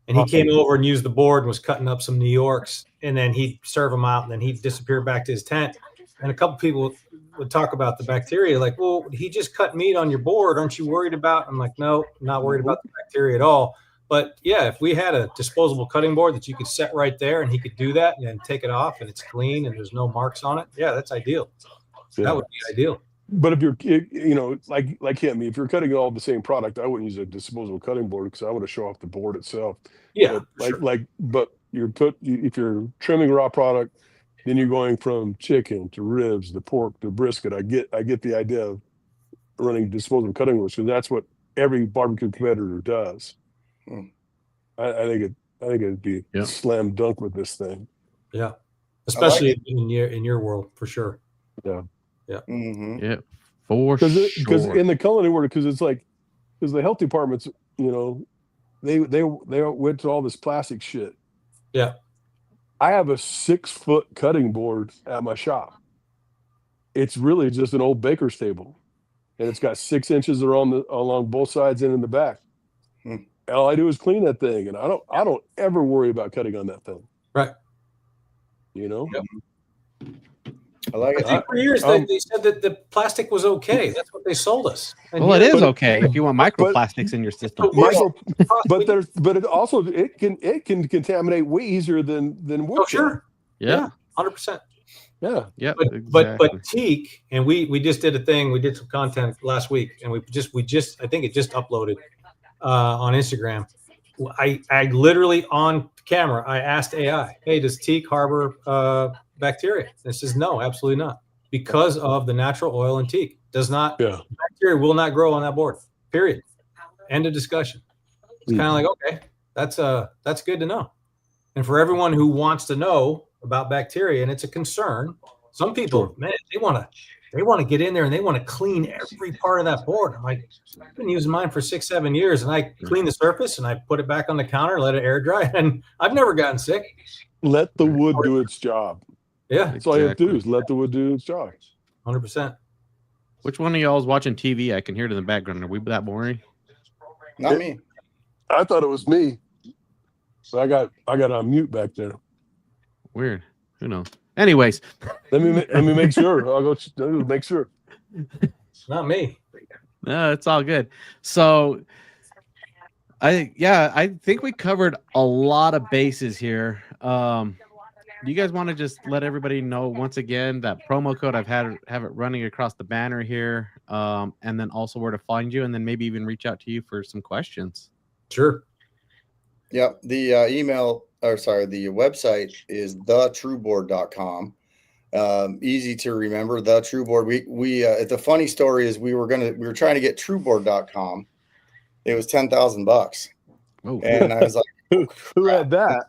And he came over and used the board and was cutting up some New Yorks, and then he'd serve them out, and then he'd disappear back to his tent. And a couple people would talk about the bacteria, like, well, he just cut meat on your board. Aren't you worried about? I'm like, no, I'm not worried about the bacteria at all. But yeah, if we had a disposable cutting board that you could set right there and he could do that and then take it off and it's clean and there's no marks on it, yeah, that's ideal. Yeah. That would be ideal. But if you're, like him, if you're cutting all the same product, I wouldn't use a disposable cutting board because I want to show off the board itself. Yeah. But if you're trimming raw product, then you're going from chicken to ribs to pork to brisket. I get the idea of running disposable cutting boards because that's what every barbecue competitor does. I think it'd be a slam dunk with this thing. Yeah, especially in your world, for sure. Yeah. Yeah. Mm-hmm. Yeah. For sure. Because in the culinary world, because the health departments, they went to all this plastic shit. Yeah. I have a 6-foot cutting board at my shop. It's really just an old baker's table, and it's got 6 inches along both sides and in the back. All I do is clean that thing, and I don't ever worry about cutting on that thing. Right. You know. Yep. I like I it. think for years they said that the plastic was okay. That's what they sold us. And Well, it here- is okay if you want microplastics in your system. But it also it can contaminate way easier than wood. Oh, sure. Yeah. 100%. Yeah. Yeah. But teak, and we just did a thing. We did some content last week, and we just I think it just uploaded on Instagram. I literally on camera I asked AI, "Hey, does teak harbor bacteria?" And it says no, absolutely not, because of the natural oil in teak. Does not. Yeah. Bacteria will not grow on that board. Period. End of discussion. It's kind of like, okay, that's good to know. And for everyone who wants to know about bacteria, and it's a concern, some people, man, they want to get in there and they want to clean every part of that board. I'm like, I've been using mine for 6-7 years, and I clean the surface and I put it back on the counter, let it air dry, and I've never gotten sick. Let the wood do its job. Yeah, that's all you have to do is let the wood do its job. 100%. Which one of y'all is watching TV? I can hear it in the background. Are we that boring? Not me. I thought it was me. But I got on mute back there. Weird. Who knows? Anyways, let me make sure. I'll go make sure. It's not me. No, it's all good. So, I think we covered a lot of bases here. Do you guys want to just let everybody know once again that promo code? Have it running across the banner here, and then also where to find you, and then maybe even reach out to you for some questions. Sure. Yep. The the website is thetrueboard.com. Easy to remember, The True Board. We the funny story is we were trying to get trueboard.com. It was $10,000. Oh. And I was like, who had that?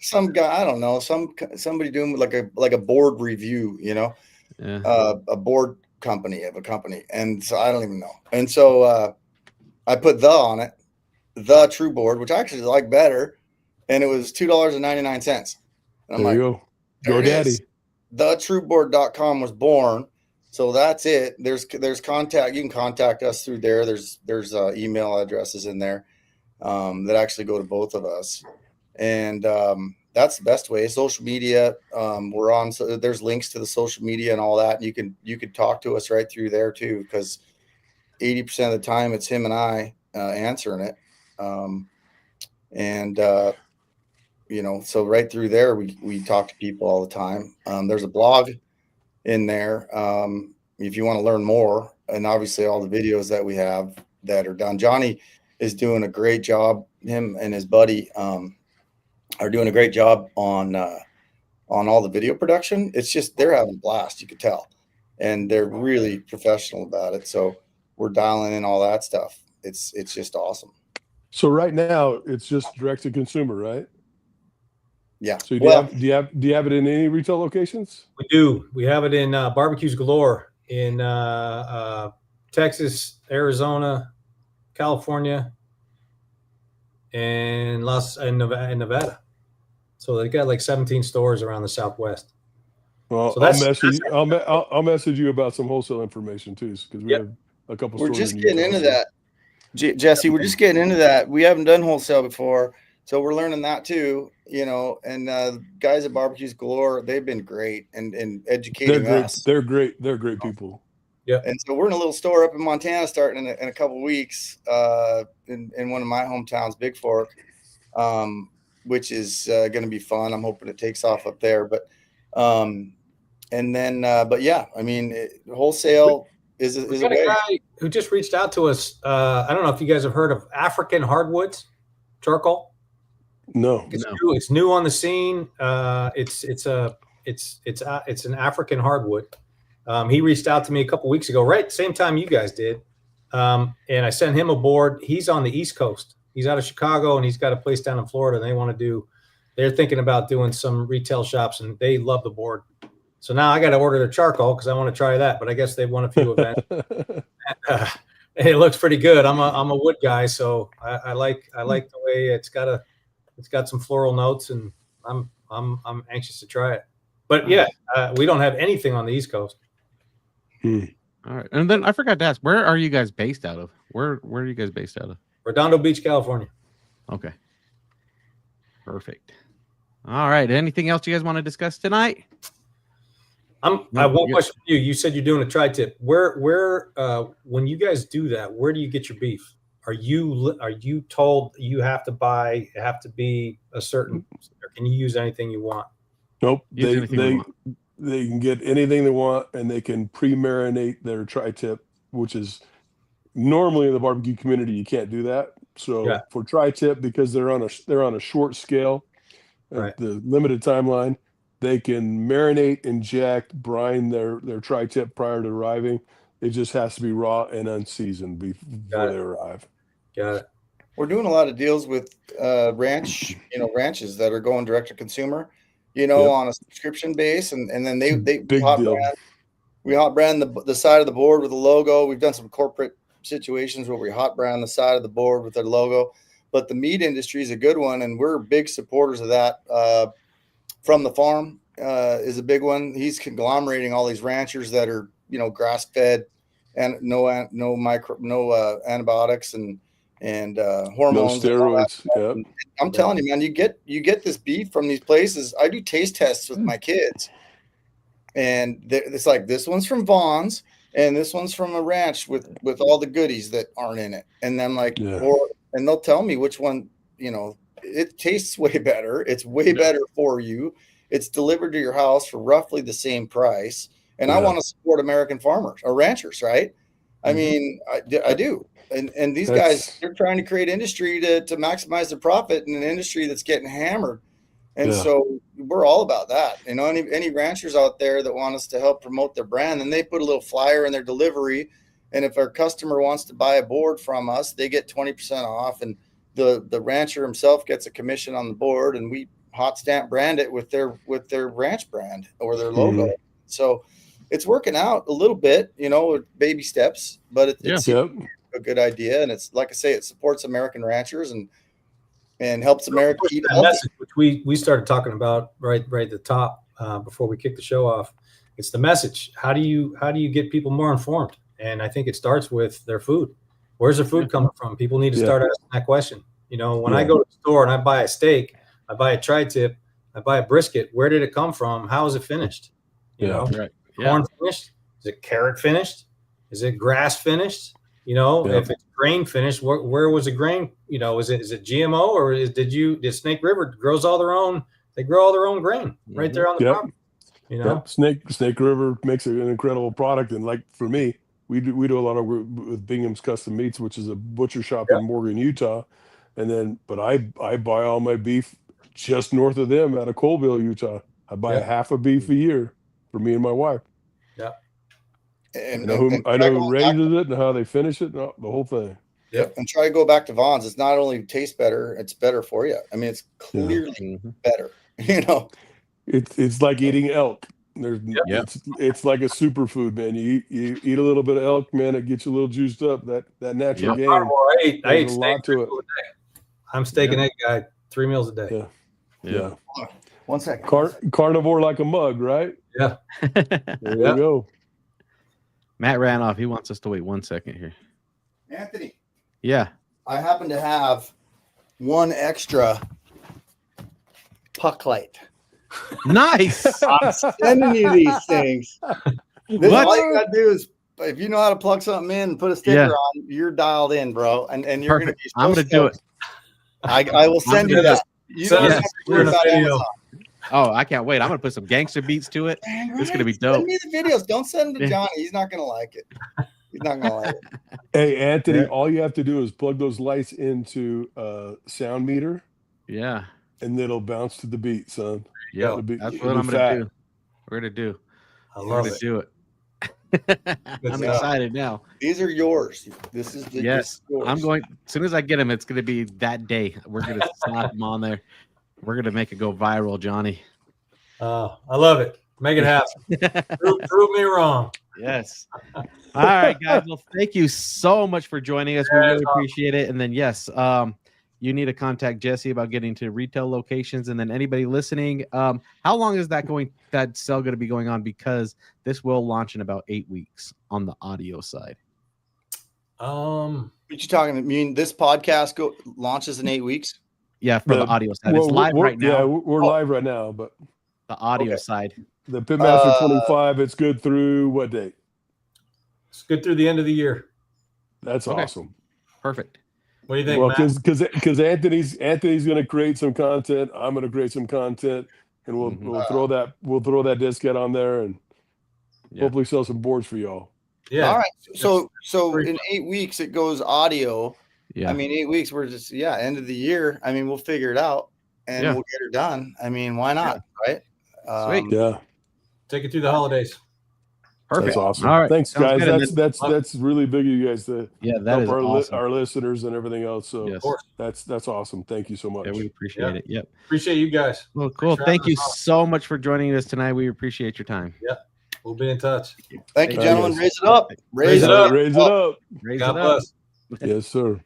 Some guy, I don't know, somebody doing like a board review, you know, a board company of a company. And so I don't even know. And so I put the on it, The True Board, which I actually like better. And it was $2.99. And I'm there you go. Go daddy. Thetrueboard.com was born. So that's it. There's contact. You can contact us through there. There's email addresses in there that actually go to both of us. And that's the best way. Social media. We're on, so there's links to the social media and all that. And you could talk to us right through there too, because 80% of the time it's him and I answering it. You know, so right through there, we talk to people all the time. There's a blog in there if you want to learn more, and obviously all the videos that we have that are done. Jonny is doing a great job. Him and his buddy are doing a great job on all the video production. It's just they're having a blast, you could tell, and they're really professional about it. So we're dialing in all that stuff. It's just awesome. So right now it's just direct to consumer, right? Yeah. So do you have it in any retail locations? We do. We have it in Barbecues Galore in Texas, Arizona, California, and Nevada. So they got like 17 stores around the Southwest. Well, so I'll message you about some wholesale information too, because we have a couple. We're just getting into that, Jesse. We're just getting into that. We haven't done wholesale before, so we're learning that too. You know, and guys at Barbecues Galore, they've been great and educating us. They're great. They're great people. Yeah. And so we're in a little store up in Montana starting in a couple of weeks in one of my hometowns, Big Fork, which is going to be fun. I'm hoping it takes off up there. But yeah, I mean, wholesale is a way. A guy who just reached out to us. I don't know if you guys have heard of African hardwoods, charcoal. No, it's new on the scene. It's an African hardwood. He reached out to me a couple weeks ago, right same time you guys did, and I sent him a board. He's on the East Coast. He's out of Chicago, and he's got a place down in Florida. And they're thinking about doing some retail shops, and they love the board. So now I got to order their charcoal because I want to try that. But I guess they've won a few events. It looks pretty good. I'm a wood guy, so I like the way it's got some floral notes, and I'm anxious to try it. But yeah, we don't have anything on the East Coast. All right, and then I forgot to ask, where are you guys based out of? Where are you guys based out of? Redondo Beach, California. Okay, perfect. All right, anything else you guys want to discuss tonight? I have one question for you. You said you're doing a tri-tip. Where when you guys do that, where do you get your beef? Are you told you have to be a certain, or can you use anything you want? Nope. They can get anything they want, and they can pre-marinate their tri-tip, which is normally in the barbecue community you can't do that. So for tri-tip, because they're on a short scale, the limited timeline, they can marinate, inject, brine their tri-tip prior to arriving. It just has to be raw and unseasoned before they arrive. Got it. We're doing a lot of deals with ranches that are going direct to consumer, on a subscription base, and then they big deal. We hot brand the side of the board with a logo. We've done some corporate situations where we hot brand the side of the board with their logo. But the meat industry is a good one, and we're big supporters of that. From the Farm is a big one. He's conglomerating all these ranchers that are, grass fed and no antibiotics and hormones. No steroids. Yeah. I'm telling you, man, you get this beef from these places. I do taste tests with my kids, and it's like, this one's from Vaughn's and this one's from a ranch with all the goodies that aren't in it. And then and they'll tell me which one, it tastes way better. It's way better for you. It's delivered to your house for roughly the same price. And I want to support American farmers or ranchers, right? I mean, I do. And these guys, they're trying to create industry to maximize the profit in an industry that's getting hammered. And so we're all about that. Any ranchers out there that want us to help promote their brand, and they put a little flyer in their delivery. And if our customer wants to buy a board from us, they get 20% off. And the rancher himself gets a commission on the board, and we hot stamp brand it with their ranch brand or their logo. So it's working out a little bit, with baby steps, but it's a good idea. And it's, like I say, it supports American ranchers and helps America eat healthy. Message, which we started talking about right at the top before we kick the show off. It's the message. How do you get people more informed? And I think it starts with their food. Where's their food coming from? People need to start asking that question. When I go to the store and I buy a steak, I buy a tri-tip, I buy a brisket, where did it come from? How is it finished? Corn finished? Is it carrot finished? Is it grass finished? If it's grain finished, where was the grain? Is it GMO, or did Snake River grows all their own? They grow all their own grain right there on the property. Snake River makes an incredible product, and like for me, we do a lot of work with Bingham's Custom Meats, which is a butcher shop in Morgan, Utah, but I buy all my beef just north of them out of Colville, Utah. I buy a half a beef a year for me and my wife. Yeah. And I know who raises it and how they finish it, the whole thing. Yep. And try to go back to Vaughn's. It's not only tastes better, it's better for you. I mean, it's clearly better. It's like eating elk. It's like a superfood, man. You eat a little bit of elk, man, it gets you a little juiced up. That natural gain. I ate a lot to it. I'm steak and egg guy, 3 meals a day. Yeah. 1 second. Carnivore like a mug, right? Yeah. There you go. Matt ran off. He wants us to wait 1 second here. Anthony. Yeah. I happen to have one extra puck light. Nice. I'm sending you these things. All you gotta do is, if you know how to plug something in and put a sticker on, you're dialed in, bro. And you're gonna be. I'm gonna do it. I will send you that. Oh, I can't wait. I'm gonna put some gangster beats to it. It's gonna be dope. Send me the videos. Don't send them to Johnny. He's not gonna like it. He's not gonna like it. Hey, Anthony, all you have to do is plug those lights into a sound meter. Yeah. And it'll bounce to the beat, son. Yeah, that's what I'm gonna do. We're gonna do. I love it. Do it. I'm excited now. These are yours. This is yours. I'm going. As soon as I get them, it's gonna be that day. We're gonna slap them on there. We're gonna make it go viral, Johnny. I love it. Make it happen. prove me wrong. Yes. All right, guys. Well, thank you so much for joining us. We really appreciate it. And then, yes, you need to contact Jesse about getting to retail locations. And then anybody listening, how long is that sale going to be going on? Because this will launch in about 8 weeks on the audio side. What you talking? I mean, this podcast launches in 8 weeks. Yeah, for the audio side. It's live right now. Yeah, we're live right now, but the audio side. The Pitmaster 25, it's good through what date? It's good through the end of the year. That's awesome. Perfect. What do you think? Well, because Anthony's going to create some content. I'm going to create some content, and we'll throw that discount on there, and hopefully sell some boards for y'all. Yeah. All right. So in 8 weeks it goes audio. Yeah. I mean, 8 weeks. We're just end of the year. I mean, we'll figure it out and we'll get her done. I mean, why not? Right. Sweet. Yeah. Take it through the holidays. Perfect. That's awesome. All right. Thanks, guys. That's really big of you guys to that is awesome. Our listeners and everything else. So that's awesome. Thank you so much. Yeah, we appreciate it. Yep. Appreciate you guys. Well, cool. Thank you so much for joining us tonight. We appreciate your time. Yep. We'll be in touch. Thank you, gentlemen. Raise it up. Raise it up. Raise it up. Raise God it up. bless. Yes, sir.